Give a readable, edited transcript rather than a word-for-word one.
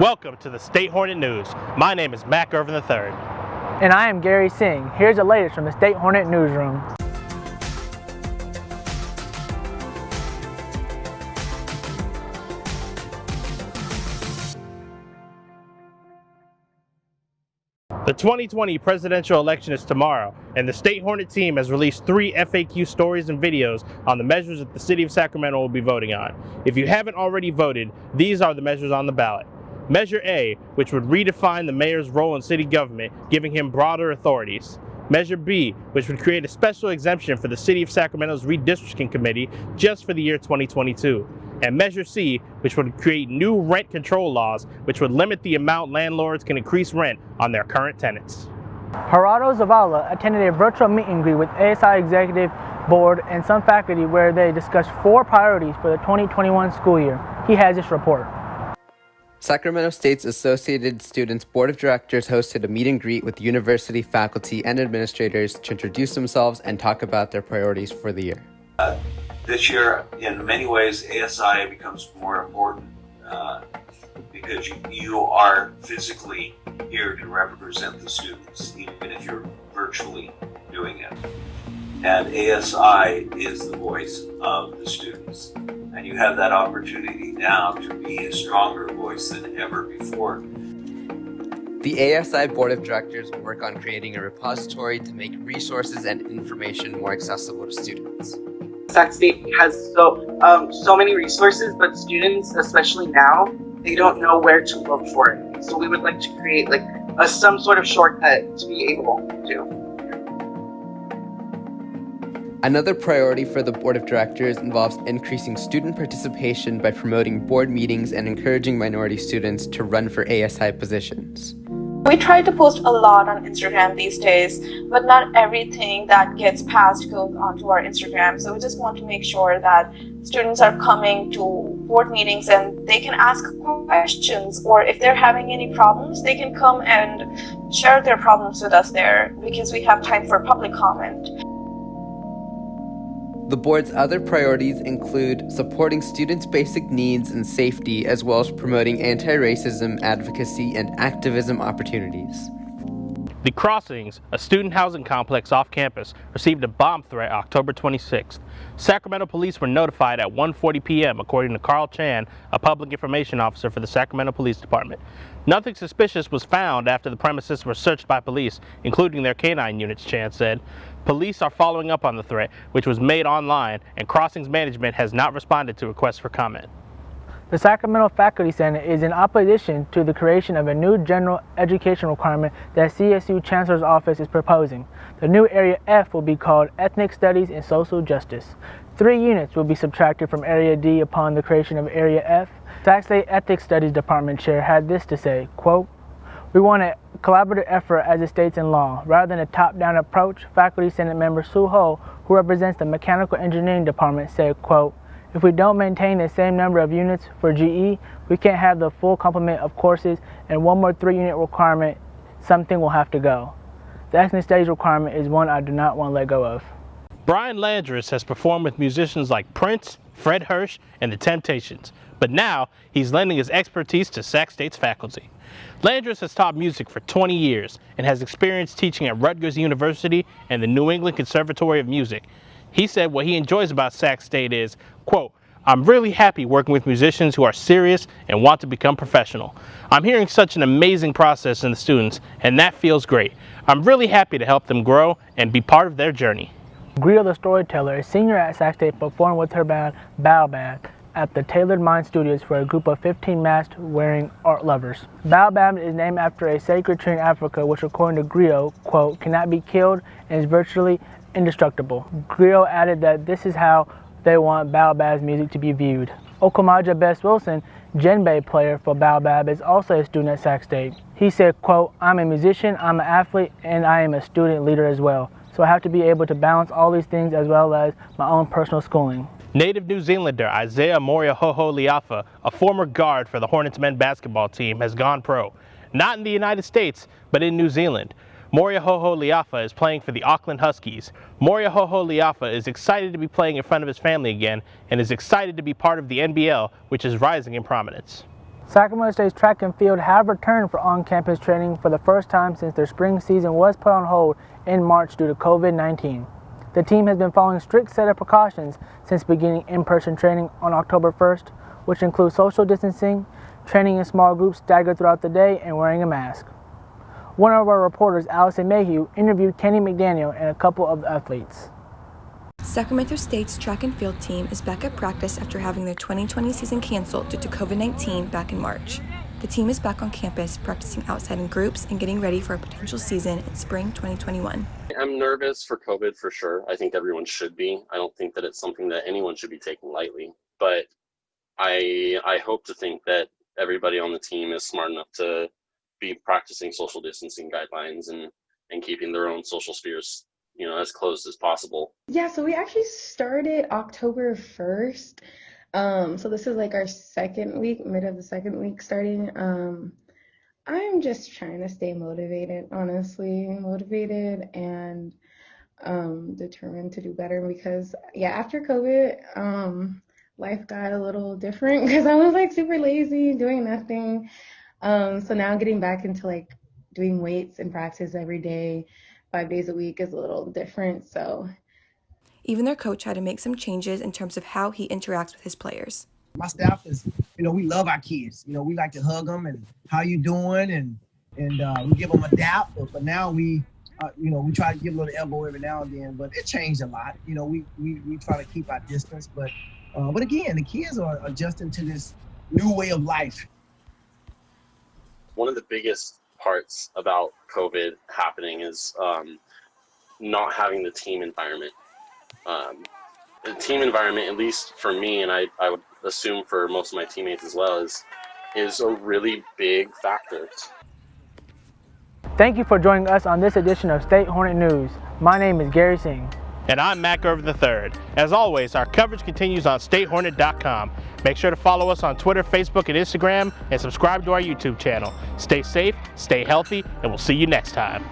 Welcome to the State Hornet News. My name is Mac Irvin III. And I am Gary Singh. Here's the latest from the State Hornet newsroom. The 2020 presidential election is tomorrow, and the State Hornet team has released 3 FAQ stories and videos on the measures that the city of Sacramento will be voting on. If you haven't already voted, these are the measures on the ballot. Measure A, which would redefine the mayor's role in city government, giving him broader authorities. Measure B, which would create a special exemption for the City of Sacramento's redistricting committee just for the year 2022. And Measure C, which would create new rent control laws, which would limit the amount landlords can increase rent on their current tenants. Gerardo Zavala attended a virtual meet and greet with ASI Executive Board and some faculty where they discussed 4 priorities for the 2021 school year. He has this report. Sacramento State's Associated Students Board of Directors hosted a meet and greet with university faculty and administrators to introduce themselves and talk about their priorities for the year. This year, in many ways, ASI becomes more important because you are physically here to represent the students, even if you're virtually doing it. And ASI is the voice of the students. And you have that opportunity now to be a stronger voice than ever before. The ASI Board of Directors will work on creating a repository to make resources and information more accessible to students. Sac State has so many resources, but students, especially now, they don't know where to look for it. So we would like to create some sort of shortcut to be able to. Another priority for the Board of Directors involves increasing student participation by promoting board meetings and encouraging minority students to run for ASI positions. We try to post a lot on Instagram these days, but not everything that gets passed goes onto our Instagram. So we just want to make sure that students are coming to board meetings and they can ask questions, or if they're having any problems, they can come and share their problems with us there because we have time for public comment. The board's other priorities include supporting students' basic needs and safety, as well as promoting anti-racism, advocacy, and activism opportunities. The Crossings, a student housing complex off campus, received a bomb threat October 26th. Sacramento police were notified at 1:40 p.m., according to Carl Chan, a public information officer for the Sacramento Police Department. Nothing suspicious was found after the premises were searched by police, including their canine units, Chan said. Police are following up on the threat, which was made online, and Crossings management has not responded to requests for comment. The Sacramento Faculty Senate is in opposition to the creation of a new general education requirement that CSU Chancellor's Office is proposing. The new Area F will be called Ethnic Studies and Social Justice. 3 units will be subtracted from Area D upon the creation of Area F. Sac State Ethics Studies Department Chair had this to say, quote, "We want a collaborative effort as it states in law. Rather than a top-down approach," Faculty Senate member Sue Ho, who represents the Mechanical Engineering Department, said, quote, "If we don't maintain the same number of units for GE, we can't have the full complement of courses, and one more 3-unit requirement, something will have to go. The ethnic studies requirement is one I do not want to let go of." Brian Landris has performed with musicians like Prince, Fred Hirsch, and The Temptations, but now he's lending his expertise to Sac State's faculty. Landris has taught music for 20 years and has experience teaching at Rutgers University and the New England Conservatory of Music. He said what he enjoys about Sac State is, quote, "I'm really happy working with musicians who are serious and want to become professional. I'm hearing such an amazing process in the students, and that feels great. I'm really happy to help them grow and be part of their journey." Griot the Storyteller, a senior at Sac State, performed with her band Baobab at the Tailored Mind Studios for a group of 15 mask-wearing art lovers. Baobab is named after a sacred tree in Africa, which according to Griot, quote, "cannot be killed and is virtually indestructible." Griot added that this is how they want Baobab's music to be viewed. Okomaja Bess Wilson, djembe player for Baobab, is also a student at Sac State. He said, quote, "I'm a musician, I'm an athlete, and I am a student leader as well. So I have to be able to balance all these things as well as my own personal schooling." Native New Zealander Isaiah Moria-Hoho-Liafa, a former guard for the Hornets men's basketball team, has gone pro. Not in the United States, but in New Zealand. Moria-Hoho-Liafa is playing for the Auckland Huskies. Moria-Hoho-Liafa is excited to be playing in front of his family again and is excited to be part of the NBL, which is rising in prominence. Sacramento State's track and field have returned for on-campus training for the first time since their spring season was put on hold in March due to COVID-19. The team has been following a strict set of precautions since beginning in-person training on October 1st, which includes social distancing, training in small groups staggered throughout the day, and wearing a mask. One of our reporters, Allison Mayhew, interviewed Kenny McDaniel and a couple of the athletes. Sacramento State's track and field team is back at practice after having their 2020 season canceled due to COVID-19 back in March. The team is back on campus practicing outside in groups and getting ready for a potential season in spring 2021. I'm nervous for COVID for sure. I think everyone should be. I don't think that it's something that anyone should be taking lightly. But I hope to think that everybody on the team is smart enough to be practicing social distancing guidelines and keeping their own social spheres, as closed as possible. Yeah, so we actually started October 1st. So this is like our second week, mid of the second week starting. I'm just trying to stay motivated, honestly, and determined to do better because, after COVID, life got a little different because I was like super lazy, doing nothing. So now getting back into like doing weights and practice every day, 5 days a week is a little different. So even their coach had to make some changes in terms of how he interacts with his players. My staff is, we love our kids. We like to hug them and how you doing, and we give them a dap. But now we try to give a little elbow every now and then. But it changed a lot. We try to keep our distance. But again, the kids are adjusting to this new way of life. One of the biggest parts about COVID happening is not having the team environment. The team environment, at least for me, and I would assume for most of my teammates as well, is a really big factor. Thank you for joining us on this edition of State Hornet News. My name is Gary Singh. And I'm Mac Irvin III. As always, our coverage continues on statehornet.com. Make sure to follow us on Twitter, Facebook, and Instagram, and subscribe to our YouTube channel. Stay safe, stay healthy, and we'll see you next time.